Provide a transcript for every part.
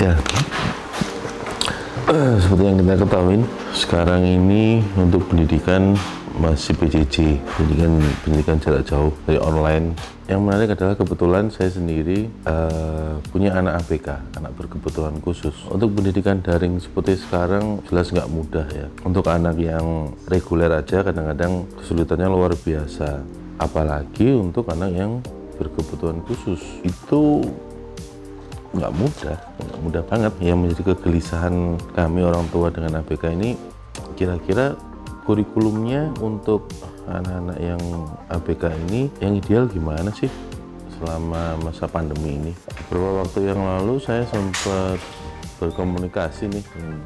Ya, seperti yang kita ketahui, sekarang ini untuk pendidikan masih PJJ, pendidikan jarak jauh dari online. Yang menarik adalah kebetulan saya sendiri punya anak ABK, anak berkebutuhan khusus. Untuk pendidikan daring seperti sekarang jelas nggak mudah ya. Untuk anak yang reguler aja kadang-kadang kesulitannya luar biasa. Apalagi untuk anak yang berkebutuhan khusus, itu nggak mudah banget. Yang menjadi kegelisahan kami orang tua dengan ABK ini, kira-kira kurikulumnya untuk anak-anak yang ABK ini yang ideal gimana sih selama masa pandemi ini. Beberapa waktu yang lalu saya sempat berkomunikasi nih dengan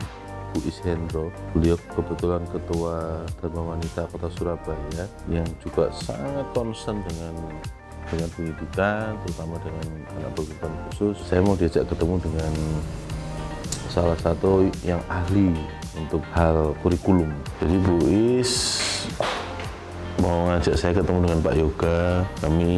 Bu Ishendro. Beliau kebetulan Ketua Dharma Wanita Kota Surabaya yang juga sangat concern dengan pendidikan, terutama dengan anak berkebutuhan khusus. Saya mau diajak ketemu dengan salah satu yang ahli untuk hal kurikulum. Jadi Bu Is mau ngajak saya ketemu dengan Pak Yoga. Kami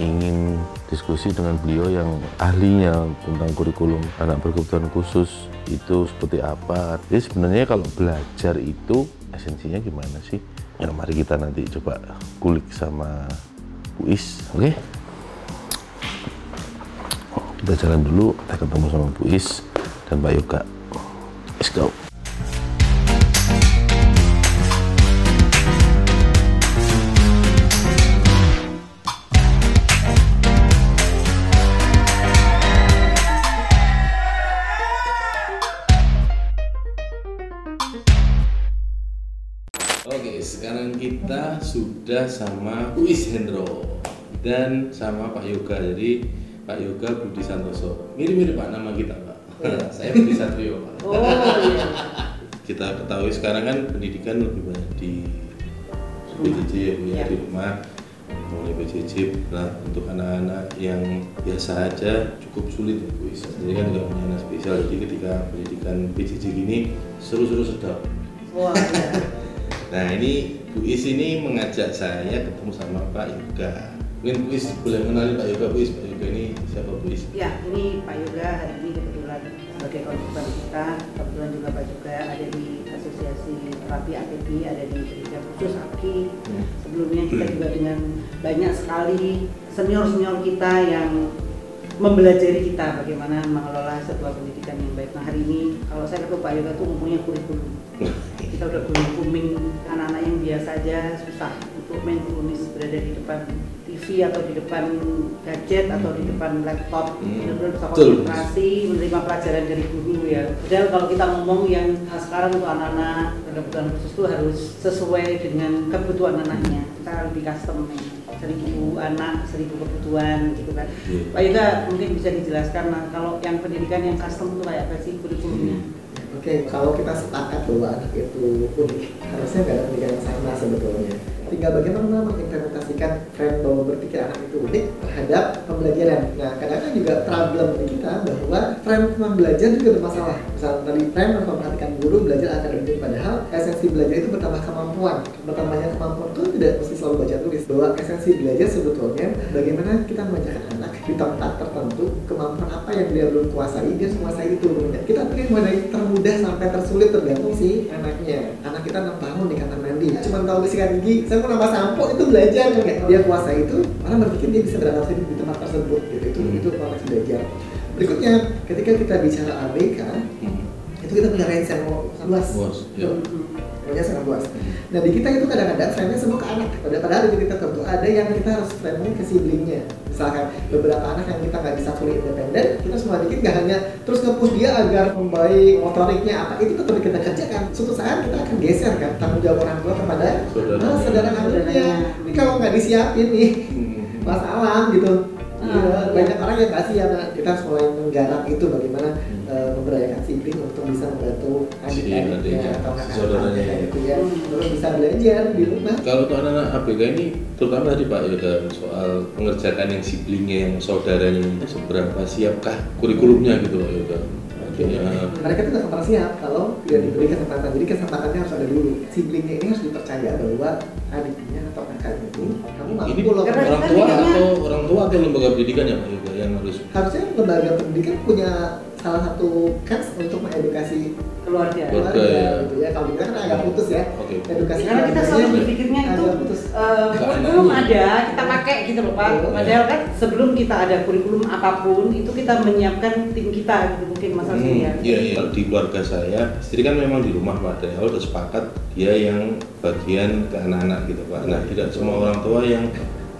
ingin diskusi dengan beliau yang ahlinya tentang kurikulum anak berkebutuhan khusus itu seperti apa. Jadi sebenarnya kalau belajar itu esensinya gimana sih? Ya mari kita nanti coba kulik sama Bu Is, oke? Kita jalan dulu, kita ketemu sama Bu Is dan Pak Yoga. Let's go. Oke, sekarang kita sudah sama Bu Ishendro dan sama Pak Yoga. Jadi Pak Yoga Budi Santoso. Mirip-mirip Pak nama kita, Pak. Saya Budi Satrio, Pak. Oh iya. Kita ketahui sekarang kan pendidikan lebih banyak di PJJ ya Bu ya, di rumah mulai PJJ. Nah, untuk anak-anak yang biasa aja cukup sulit ya Bu Is. Jadi kan nggak punya anak spesial. Jadi ketika pendidikan PJJ gini seru-seru sedap. Wah, iya. Nah ini Bu Is ini mengajak saya ketemu sama Pak Yoga. Mungkin Bu Is boleh kenalin Pak Yoga. Bu Is, Pak Yoga ini siapa Bu Is? Ya, ini Pak Yoga hari ini kebetulan sebagai konsultan kita. Kebetulan juga Pak Yoga ada di Asosiasi Terapi APB, ada di pendidikan khusus APKI. Sebelumnya kita juga dengan banyak sekali senior-senior kita yang mempelajari kita bagaimana mengelola sebuah pendidikan yang baik. Nah hari ini kalau saya ketemu Pak Yoga itu mempunyai kurikulum. Kita udah booming anak-anak yang biasa aja susah untuk mindfulness berada di depan TV atau di depan gadget atau di depan laptop, benar-benar bisa konsentrasi menerima pelajaran dari guru ya. Padahal kalau kita ngomong yang sekarang untuk anak-anak berkebutuhan khusus itu harus sesuai dengan kebutuhan anaknya. Kita lebih custom nih. 1000 anak, 1000 kebutuhan gitu kan. Pak Yoga mungkin bisa dijelaskan nah, kalau yang pendidikan yang custom itu kayak apa sih kurikulumnya? Oke, kalau kita sepakat bahwa anak itu unik, harusnya nggak ada pendidikan yang sama sebetulnya. Tinggal bagaimana mengimplementasikan frame bahwa berpikir anak itu unik terhadap pembelajaran. Nah, kadang-kadang juga problem di kita bahwa frame tentang belajar juga bermasalah. Misalnya tadi frame memperhatikan guru belajar akademik, padahal esensi belajar itu bertambah kemampuan. Bertambahnya kemampuan itu tidak mesti selalu baca tulis. Bahwa esensi belajar sebetulnya bagaimana kita mengajarkan anak di tempat tertentu kemampuan apa yang dia belum kuasai, dia menguasai itu. Kita pilih mulai dari termudah sampai tersulit tergantung si anaknya. Anak kita 6 tahun di kamar mandi, cuma tahu bersihin gigi, saya mau nambah sampo, itu belajar kan ya? Dia kuasai itu, orang berpikir dia bisa beradaptasi di tempat tersebut gitu. Itu proses belajar. Berikutnya, ketika kita bicara ABK, itu kita punya range yang luas. Range sangat luas. Nah di kita itu kadang-kadang frame-nya semua ke anak. Padahal di kita tentu ada yang kita harus frame-nya ke siblingnya. Misalkan beberapa anak yang kita nggak bisa fully independen, kita semua dikit nggak hanya terus nge-push dia agar membaik motoriknya apa, itu tetap kita kerjakan. Suatu saat kita akan geser kan tanggung jawab orang tua kepada saudara kandungnya. Ini kalau nggak disiapin nih masalah gitu. Banyak orang yang nggak siap. Kita harus mulai menggarap itu bagaimana memberdayakan sibling untuk bisa membantu adik-adiknya atau kakak-kakaknya gitu ya, terus bisa belajar di rumah. Kalau untuk anak-anak ABK ini, terutama tadi Pak Yoga soal mengerjakan yang siblingnya, yang saudaranya, seberapa siapkah kurikulumnya gitu Pak Yoga? Mereka itu nggak pernah siap kalau tidak diberi kesempatan. Jadi kesempatannya harus ada dulu. Siblingnya ini harus dipercaya bahwa adiknya atau kakaknya ini kamu mampu loh. Orang tua atau lembaga pendidikan ya Pak Yoga yang harus? Harusnya lembaga pendidikan punya salah satu kans untuk mengedukasi keluarga. Ya. Gitu ya. Kalau kita kan agak putus ya. Oke. Edukasi Karena kita selalu berpikirnya itu agak putus. kurikulum ada, kita pakai gitu loh Pak. Padahal kan sebelum kita ada kurikulum apapun itu kita menyiapkan tim kita gitu mungkin Mas Asri ya. Iya. Kalau di keluarga saya, istri kan memang di rumah Pak. Dari awal udah sepakat dia yang bagian ke anak-anak gitu Pak. Nah, tidak semua orang tua yang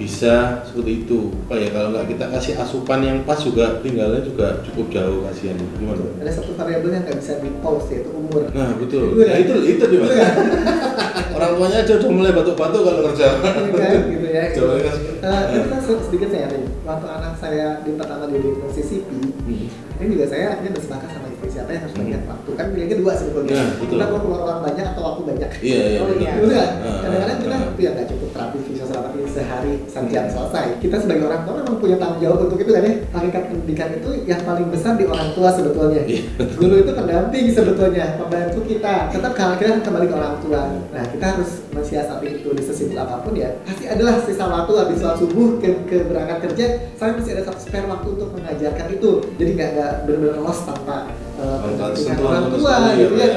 bisa seperti itu. Pak ya, kalau nggak kita kasih asupan yang pas juga tinggalnya juga cukup jauh, kasihan. Gimana? Ada satu variabel yang nggak bisa di-pause yaitu umur. Nah betul. Ya, itu dia Pak. Orang tuanya aja udah mulai batuk-batuk kalau kerja. Gitu ya. Kita sedikit saya nih. Waktu anak saya pertama di posisi CP, ini juga saya akhirnya bersepakat sama istri siapa yang harus banyak waktu. Kan pilihannya dua sebetulnya. Nah, Kita mau keluar uang banyak atau waktu banyak. Iya. Oh, iya. Betul nggak? Kadang-kadang kita ya nggak cukup terapi fisioterapi sehari jam selesai. Kita sebagai orang tua memang punya tanggung jawab untuk itu kan ya. Hakikat pendidikan itu yang paling besar di orang tua sebetulnya. Guru itu pendamping sebetulnya, pembantu kita. Tetap kita kembali ke orang tua. Nah kita harus mensiasati itu di sesibuk apapun ya. Pasti adalah sisa waktu habis sholat subuh ke berangkat kerja. Saya masih ada satu spare waktu untuk mengajarkan itu. Jadi nggak benar-benar lost tanpa pendidikan orang tua gitu ya.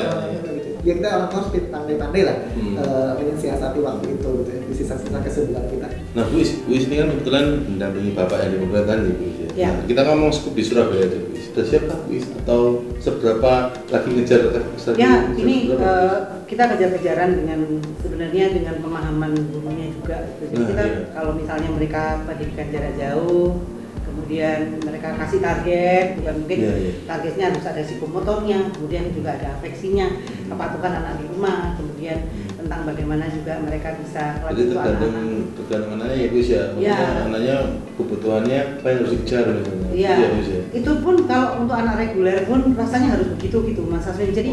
Ya kita orang tua harus pandai-pandai lah mensiasati waktu itu gitu ya, di sisa-sisa kesibukan kita. Nah Bu Is ini kan kebetulan mendampingi Bapak yang di pemerintahan nih Bu Is ya. Ya. Nah, kita ngomong skup di Surabaya aja Bu Is. Sudah siapkah Bu Is atau seberapa lagi ngejar Ya ini kita kejar-kejaran sebenarnya dengan pemahaman gurunya juga. Jadi kita kalau misalnya mereka pendidikan jarak jauh, kemudian mereka kasih target, bukan mungkin targetnya harus ada psikomotornya, kemudian juga ada afeksinya, kepatuhan anak di rumah, kemudian tentang bagaimana juga mereka bisa jadi tergantung anaknya ya Gus ya, anaknya kebutuhannya apa yang harus dikejar misalnya. Iya. Itu pun kalau untuk anak reguler pun rasanya harus begitu gitu Mas Aswin. Jadi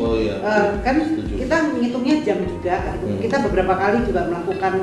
kan kita ngitungnya jam juga. Kita beberapa kali juga melakukan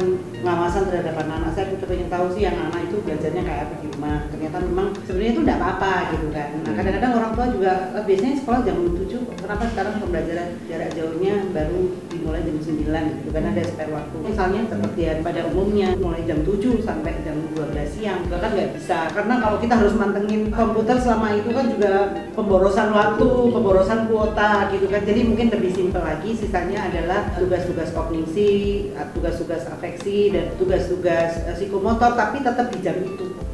pengawasan terhadap anak-anak. Saya pengen tahu sih anak-anak itu belajarnya kayak apa di rumah. Ternyata memang sebenarnya itu tidak apa-apa gitu kan. Nah kadang-kadang orang tua juga biasanya sekolah jam 7, kenapa sekarang pembelajaran jarak jauhnya baru dimulai jam 9 gitu kan, ada spare waktu. Misalnya seperti pada umumnya mulai jam 7 sampai jam 12 siang itu kan nggak bisa, karena kalau kita harus mantengin komputer selama itu kan juga pemborosan waktu, pemborosan kuota gitu kan. Jadi mungkin lebih simpel lagi, sisanya adalah tugas-tugas kognisi, tugas-tugas afeksi dan tugas-tugas psikomotor, tapi tetap di jam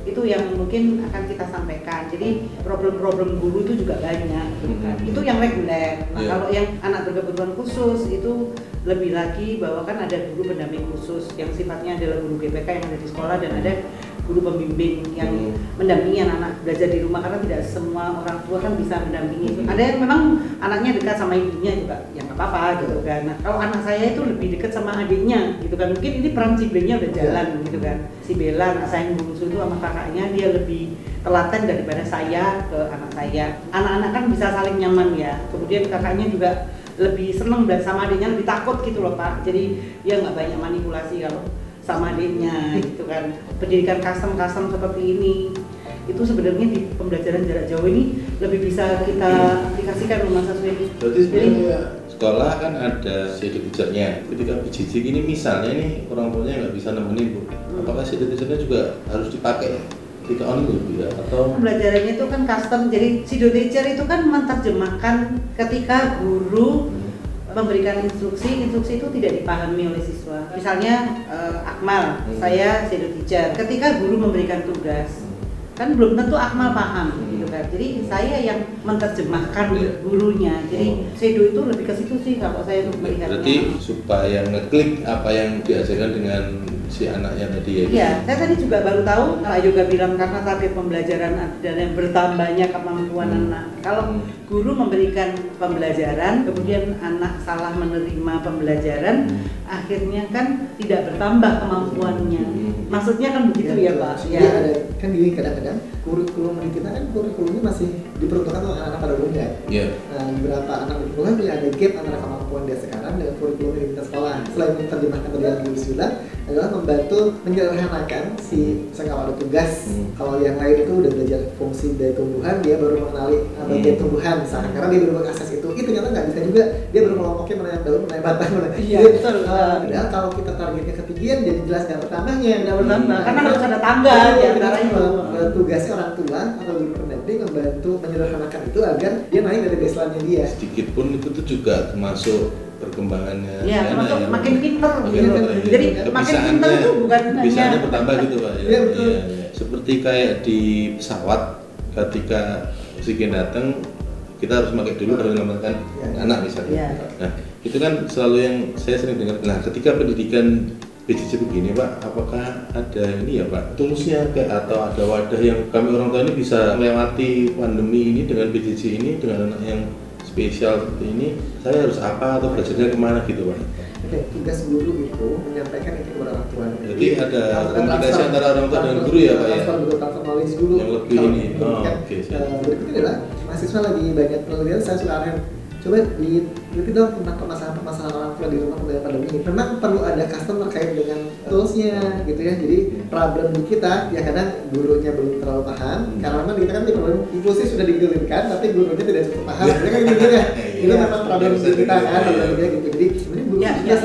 itu yang mungkin akan kita sampaikan. Jadi problem-problem guru itu juga banyak gitu kan. Itu yang reguler. Nah kalau yang anak berkebutuhan khusus itu lebih lagi bahwa kan ada guru pendamping khusus yang sifatnya adalah guru GPK yang ada di sekolah, dan ada guru pembimbing yang mendampingi anak-anak belajar di rumah, karena tidak semua orang tua kan bisa mendampingi. Ada yang memang anaknya dekat sama ibunya juga, ya nggak apa-apa gitu kan. Nah, kalau anak saya itu lebih dekat sama adiknya gitu kan, mungkin ini peran siblingnya udah jalan gitu kan. Si Bella, anak saya yang bungsu itu sama kakaknya, dia lebih telaten daripada saya ke anak saya. Anak-anak kan bisa saling nyaman ya. Kemudian kakaknya juga lebih seneng dan sama adiknya lebih takut gitu loh Pak. Jadi dia nggak banyak manipulasi kalau sama adiknya gitu kan. Pendidikan custom seperti ini itu sebenarnya di pembelajaran jarak jauh ini lebih bisa kita aplikasikan Mas Aswin. Berarti sebenarnya sekolah kan ada shadow teacher-nya. Ketika PJJ ini misalnya nih orang tuanya nggak bisa nemenin Bu, apakah shadow teacher-nya juga harus dipakai ketika online ya? Atau pembelajarannya itu kan custom, jadi shadow teacher itu kan menerjemahkan ketika guru memberikan instruksi itu tidak dipahami oleh siswa. Misalnya Akmal, saya shadow teacher. Ketika guru memberikan tugas, kan belum tentu Akmal paham gitu kan. Jadi saya yang menerjemahkan gurunya. Jadi shadow itu lebih ke situ sih kalau saya melihatnya. Berarti supaya ngeklik apa yang diajarkan dengan si anaknya tadi ya. Iya, saya tadi juga baru tahu Pak Yoga bilang karena target pembelajaran dan yang bertambahnya kemampuan anak. Kalau guru memberikan pembelajaran, kemudian anak salah menerima pembelajaran, akhirnya kan tidak bertambah kemampuannya. Maksudnya kan begitu ya Pak? Ya. Ada kan gini, kadang-kadang kurikulum di kita kan kurikulumnya masih diperuntukkan untuk anak-anak pada umumnya. Iya. Nah, beberapa anak kurikulum ada gap antara kemampuan dia sekarang dengan kurikulum yang kita sekolah. Selain menerjemahkan tadi yang Ibu bilang adalah membantu menyederhanakan si misalnya kalau ada tugas, kalau yang lain itu udah belajar fungsi dari tumbuhan, dia baru mengenali bagian tumbuhan misalnya, karena dia baru mengakses itu ternyata nggak bisa juga, dia baru melompokin mana yang daun, mana yang batang, mana. Iya, betul. Padahal kalau kita targetnya ketinggian, jadi jelas nggak bertambahnya, karena harus ada tangga di antara itu. Tugasnya orang tua atau guru pendamping membantu menyederhanakan itu agar dia naik dari baseline-nya dia. Sedikit pun itu tuh juga termasuk perkembangannya. Iya, termasuk ya. makin pinter. Gitu. Jadi makin pinter itu bukan kebisaannya hanya bertambah gitu Pak. Iya, betul. Iya. Seperti kayak di pesawat ketika oksigen datang kita harus pakai dulu baru menyelamatkan anak misalnya. Iya. Nah, itu kan selalu yang saya sering dengar. Nah, ketika pendidikan PJJ begini Pak, apakah ada ini ya Pak, toolsnya kayak atau ada wadah yang kami orang tua ini bisa melewati pandemi ini dengan PJJ ini dengan anak yang spesial seperti ini, saya harus apa atau belajarnya kemana gitu Pak? Oke, tugas guru itu menyampaikan itu kepada orang tua. Jadi ada komunikasi antara orang tua dengan guru ya Pak ya? Transfer knowledge dulu. Yang lebih ini. Oke. Berikutnya adalah mahasiswa lagi banyak penelitian, saya suka arahin coba diteliti dong tentang permasalahan orang tua di rumah ketika pandemi. Memang perlu ada custom terkait dengan toolsnya gitu ya. Jadi problem di kita ya kadang gurunya belum terlalu paham karena memang kita kan di problem inklusi sudah digulirkan tapi gurunya tidak cukup paham. Jadi kan gitu ya. Itu memang problem di kita kan problemnya gitu. Jadi sebenarnya guru kita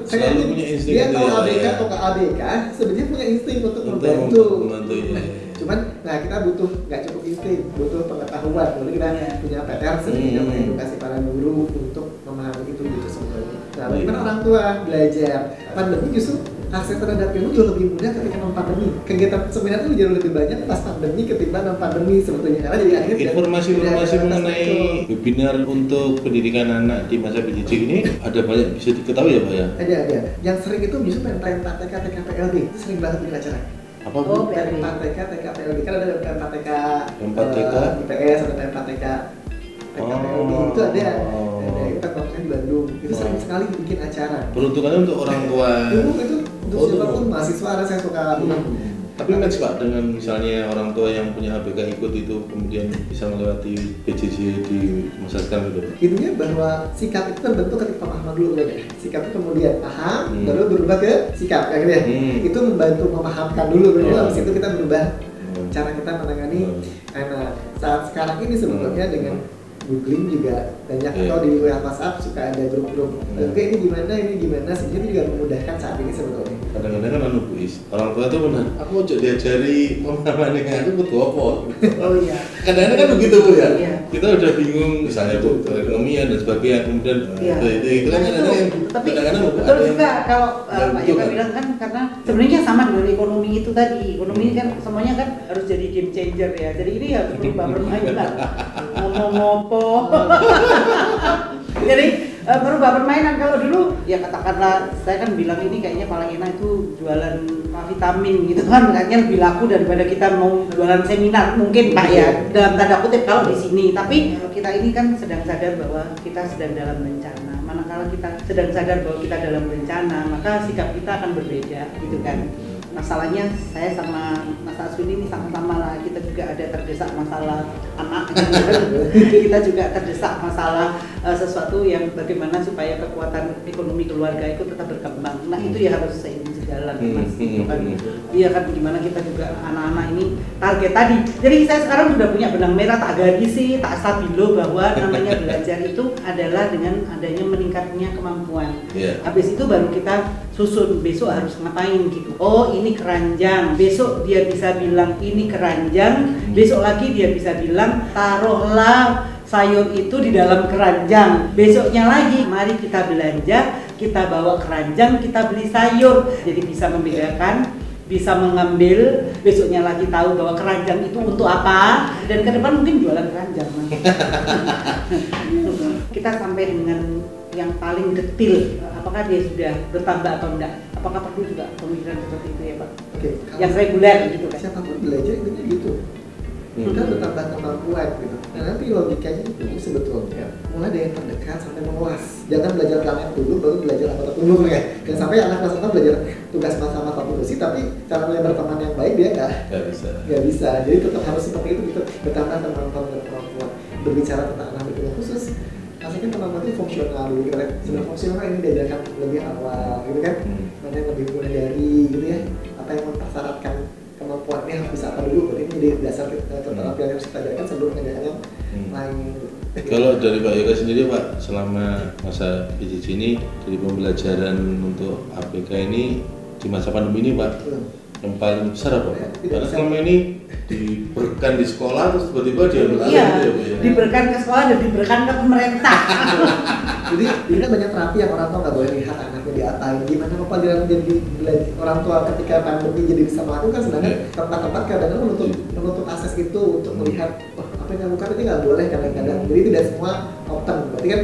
selalu punya insting. Dia tahu ABK atau ke ABK sebenarnya punya insting untuk membantu. Cuman, nah kita butuh nggak cukup insting, butuh pengetahuan. Lalu kita punya PR sebenarnya mengedukasi para guru untuk memahami itu gitu sebetulnya. Nah, bagaimana orang tua belajar? Pandemi justru akses terhadap ilmu jauh lebih mudah ketika non pandemi. Kegiatan seminar itu jauh lebih banyak pas pandemi ketimbang non pandemi sebetulnya. Karena jadi akhirnya informasi mengenai webinar untuk pendidikan anak di masa PJJ ini ada banyak bisa diketahui ya Pak ya? Ada. Yang sering itu justru PMK, TKPLB itu sering banget bikin acara. Apa Bu? PMK, TKPLB kan ada PMK, IPS, ada PMK, TKPLB itu ada. Kita konten di Bandung itu sering sekali bikin acara. Peruntukannya untuk orang tua. Itu untuk siapapun mahasiswa, saya suka bilang. Tapi match Pak dengan misalnya orang tua yang punya ABK ikut itu kemudian bisa melewati PJJ di masa sekarang itu. Intinya bahwa sikap itu terbentuk ketika pemahaman dulu ya. Sikap itu kemudian paham, baru berubah ke sikap kayak gitu ya. Itu membantu memahamkan dulu, baru habis itu kita berubah cara kita menangani anak. Saat sekarang ini sebetulnya dengan googling juga banyak atau di WhatsApp suka ada grup-grup. Oke ini gimana sebenarnya itu juga memudahkan saat ini sebetulnya. Kadang-kadang kan orang tua itu benar. Aku mau diajari pemahamannya itu butuh apa? Oh iya. Kadang-kadang kan begitu Bu ya. Iya. Kita udah bingung misalnya Bu ekonomi dan sebagainya kemudian itu kan kadang-kadang betul juga kalau Pak Yoga bilang kan karena sebenarnya sama dengan ekonomi itu tadi. Ekonomi kan semuanya kan harus jadi game changer ya. Jadi ini harus berubah permainan. Ngomong-ngomong jadi berubah permainan. Kalau dulu ya katakanlah saya kan bilang ini kayaknya paling enak itu jualan vitamin gitu kan, kayaknya lebih laku daripada kita mau jualan seminar mungkin Pak ya dalam tanda kutip kalau di sini. Tapi kita ini kan sedang sadar bahwa kita sedang dalam bencana. Manakala kita sedang sadar bahwa kita dalam bencana, maka sikap kita akan berbeda gitu kan. Masalahnya saya sama Mas Aswin ini sama-sama lah, kita juga ada terdesak masalah anak kita juga terdesak masalah sesuatu yang bagaimana supaya kekuatan ekonomi keluarga itu tetap berkembang. Nah itu ya harus seiring sejalan Mas gitu kan. Iya kan gimana kita juga anak-anak ini target tadi. Jadi saya sekarang sudah punya benang merah, tak gadisi, tak stabilo bahwa namanya belajar itu adalah dengan adanya meningkatnya kemampuan. Habis itu baru kita susun besok harus ngapain gitu. Oh ini keranjang, besok dia bisa bilang ini keranjang, besok lagi dia bisa bilang taruhlah sayur itu di dalam keranjang. Besoknya lagi mari kita belanja, kita bawa keranjang, kita beli sayur. Jadi bisa membedakan, bisa mengambil, besoknya lagi tahu bahwa keranjang itu untuk apa, dan ke depan mungkin jualan keranjang. Kita sampai dengan yang paling detil, apakah dia sudah bertambah atau enggak, apakah perlu juga pemikiran seperti itu ya Pak? Oke, yang reguler gitu kan? Siapapun belajar intinya gitu, kita bertambah kemampuan gitu. Nah nanti logikanya itu sebetulnya mulai dari yang terdekat sampai meluas. Jangan belajar planet dulu baru belajar anggota tubuh ya. Dan sampai anak kelas 4 belajar tugas masa-masa fungsi, tapi cara belajar berteman yang baik dia nggak bisa. Jadi tetap harus seperti itu gitu, bertambah kemampuan dan kemampuan. Berbicara tentang anak berkebutuhan khusus, Aslinya kan kemampuan itu fungsional gitu kan. Sebelum fungsional ini diajarkan lebih awal gitu kan. Mana yang lebih mudah dari gitu ya. Apa yang mempersyaratkan kemampuan ini harus bisa apa dulu. Berarti ini jadi dasar terapi yang harus kita ajarkan sebelum pengajaran yang lain. Kalau dari Pak Yoga sendiri Pak, selama masa PJJ ini dari pembelajaran untuk ABK ini di masa pandemi ini Pak, yang paling besar apa Pak? Karena selama ini diberikan di sekolah terus tiba-tiba diambil alih Iya, gitu ya Pak ya? diberikan ke sekolah dan diberikan ke pemerintah. Jadi ini kan banyak terapi yang orang tua nggak boleh lihat anaknya diapain. Gimana pelajaran jadi orang tua ketika pandemi jadi bisa melakukan, sedangkan tempat-tempat kadang-kadang menutup akses itu untuk melihat apa yang dilakukan itu nggak boleh kadang-kadang. Jadi tidak semua open. Berarti kan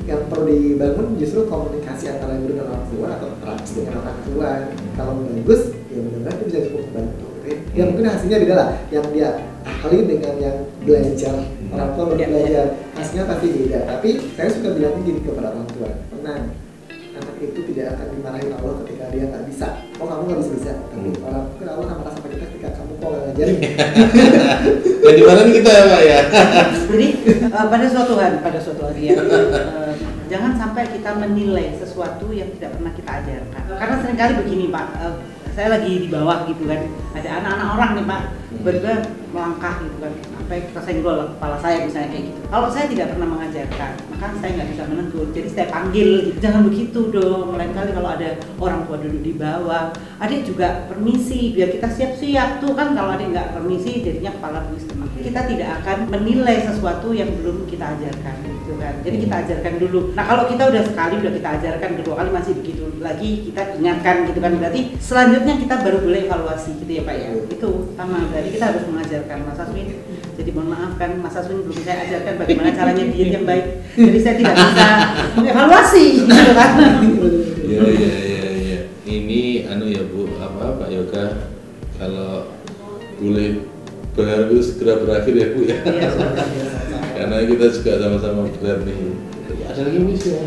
yang perlu dibangun justru komunikasi antara guru dan orang tua atau terapis dengan orang tua. Kalau bagus, ya benar-benar itu bisa cukup membantu. Ya mungkin hasilnya beda lah. Yang dia ahli dengan yang belajar, orang tua baru belajar, hasilnya pasti beda. Tapi saya suka bilangnya gini kepada orang tua, tenang, anak itu tidak akan dimarahin Allah ketika dia nggak bisa. Oh kamu nggak bisa, tapi orang Allah akan marah sama kita ketika kamu kok nggak ngajarin. Dan di mana kita ya Pak ya? Jadi pada suatu hari ya, jangan sampai kita menilai sesuatu yang tidak pernah kita ajarkan. Karena seringkali begini Pak, saya lagi di bawah gitu kan, ada anak-anak orang nih Pak, tiba-tiba melangkah gitu kan, sampai kesenggol kepala saya misalnya kayak gitu. Kalau saya tidak pernah mengajarkan, maka saya nggak bisa menegur. Jadi saya panggil, gitu. Jangan begitu dong. Lain kali kalau ada orang tua duduk di bawah, adik juga permisi, biar kita siap-siap tuh kan. Kalau adik nggak permisi, jadinya kepala bus. Kita tidak akan menilai sesuatu yang belum kita ajarkan, gitu kan. Jadi kita ajarkan dulu. Nah kalau kita udah kita ajarkan, kedua kali masih begitu lagi, kita ingatkan gitu kan. Berarti selanjutnya kita baru boleh evaluasi gitu ya Pak ya. Itu sama. Berarti kita harus mengajarkan Mas Aswin. Jadi mohon maaf kan Mas Aswin belum saya ajarkan bagaimana caranya diet yang baik. Jadi saya tidak bisa mengevaluasi gitu kan. Iya. Ini ya Bu, Pak Yoga, kalau boleh berharap itu segera berakhir ya Bu ya. Karena kita juga sama-sama berat nih. Ada lagi misi ya?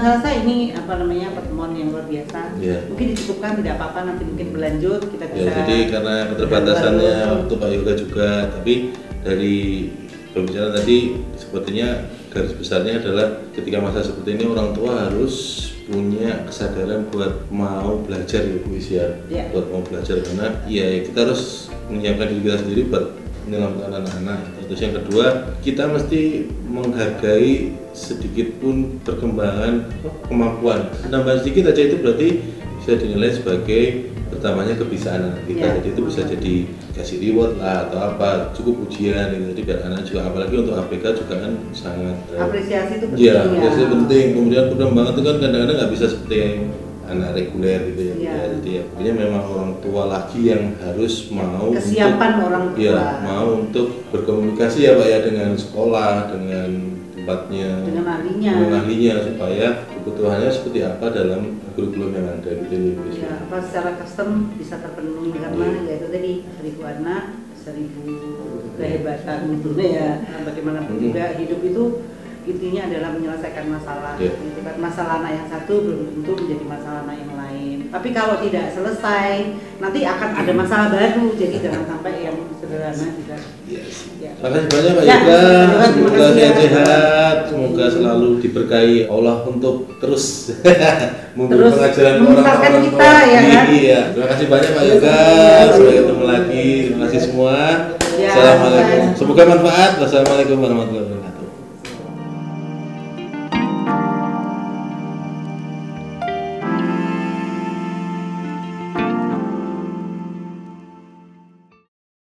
Saya rasa ini pertemuan yang luar biasa. Ya. Mungkin dicukupkan, tidak apa-apa, nanti mungkin berlanjut kita bisa. Ya, jadi karena keterbatasannya waktu Pak Yoga juga, tapi dari pembicaraan tadi sepertinya garis besarnya adalah ketika masa seperti ini orang tua harus punya kesadaran buat mau belajar ya Bu ya. Buat mau belajar, karena ya kita harus menyiapkan diri kita sendiri buat menyelamatkan anak-anak. Terus yang kedua, kita mesti menghargai sedikit pun perkembangan kemampuan. Nambah sedikit aja itu berarti bisa dinilai sebagai pertamanya kebiasaan anak kita. Jadi itu bisa jadi kasih reward lah atau apa, cukup ujian gitu. Jadi biar anak juga, apalagi untuk ABK juga kan sangat apresiasi itu penting. Iya, apresiasi penting. Kemudian perkembangan itu kan kadang-kadang nggak bisa seperti anak reguler gitu ya. Jadi ya memang orang tua lagi yang harus mau kesiapan untuk, orang tua. Ya, mau untuk berkomunikasi ya Pak ya dengan sekolah, dengan tempatnya, dengan ahlinya supaya kebutuhannya seperti apa dalam kurikulum yang ada gitu ya. Apa secara custom bisa terpenuhi karena ya itu tadi 1000 anak, 1000 kehebatan gitu ya. Bagaimanapun juga hidup itu intinya adalah menyelesaikan masalah. Gitu kan. Masalah anak yang satu belum tentu menjadi masalah anak yang lain. Tapi kalau tidak selesai, nanti akan ada masalah baru. Jadi jangan sampai yang sederhana juga. Terima kasih banyak Pak Yoga. Semoga sehat, semoga selalu diberkahi Allah untuk terus memberi pengajaran orang-orang kita ya kan. Iya. Terima kasih banyak Pak Yoga. Sampai ketemu lagi. Terima kasih semua. Assalamualaikum. Semoga manfaat. Wassalamualaikum warahmatullahi wabarakatuh.